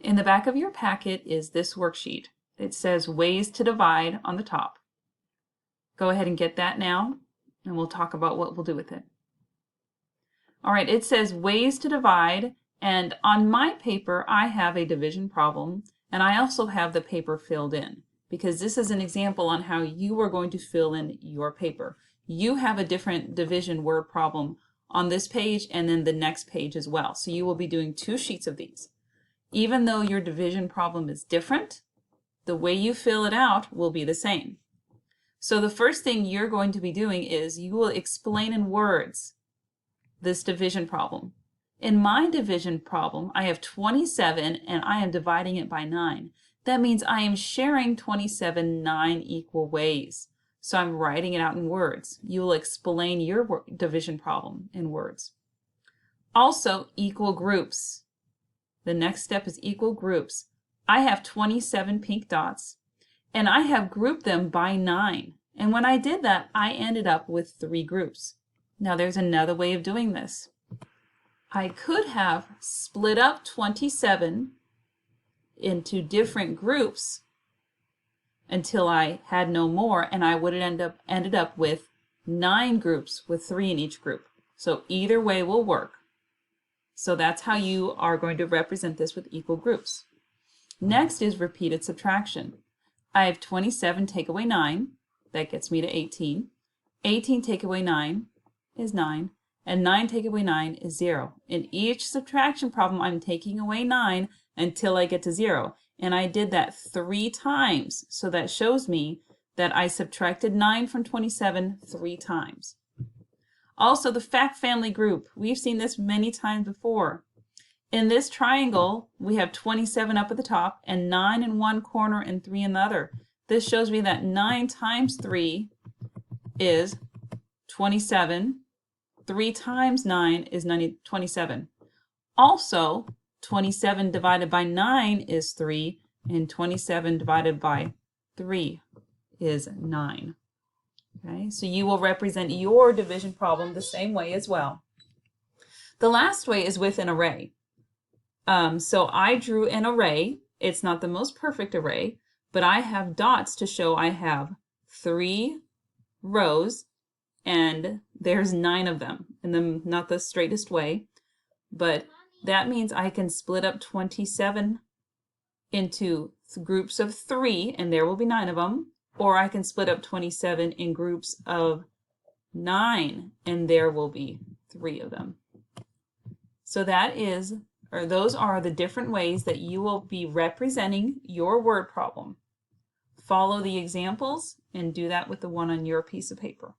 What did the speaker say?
In the back of your packet is this worksheet. It says ways to divide on the top. Go ahead and get that now, and we'll talk about what we'll do with it. All right, it says ways to divide, and on my paper I have a division problem, and I also have the paper filled in, because this is an example on how you are going to fill in your paper. You have a different division word problem on this page and then the next page as well. So you will be doing 2 sheets of these. Even though your division problem is different, the way you fill it out will be the same. So the first thing you're going to be doing is you will explain in words this division problem. In my division problem, I have 27 and I am dividing it by 9. That means I am sharing 27 9 equal ways. So I'm writing it out in words. You will explain your division problem in words. Also, equal groups. The next step is equal groups. I have 27 pink dots, and I have grouped them by 9. And when I did that, I ended up with 3 groups. Now there's another way of doing this. I could have split up 27 into different groups until I had no more, and I would have ended up with 9 groups with 3 in each group. So either way will work. So that's how you are going to represent this with equal groups. Next is repeated subtraction. I have 27 take away 9. That gets me to 18. 18 take away 9 is 9. And 9 take away 9 is 0. In each subtraction problem, I'm taking away 9 until I get to 0. And I did that 3 times. So that shows me that I subtracted 9 from 27 3 times. Also, the fact family group. We've seen this many times before. In this triangle, we have 27 up at the top and 9 in one corner and 3 in the other. This shows me that 9 times 3 is 27. 3 times 9 is 27. Also, 27 divided by 9 is 3, and 27 divided by 3 is 9. Okay, so you will represent your division problem the same way as well. The last way is with an array. So I drew an array. It's not the most perfect array, but I have dots to show I have 3 rows, and there's 9 of them, and not the straightest way, but that means I can split up 27 into groups of 3, and there will be 9 of them, or I can split up 27 in groups of 9, and there will be 3 of them. So those are the different ways that you will be representing your word problem. Follow the examples and do that with the one on your piece of paper.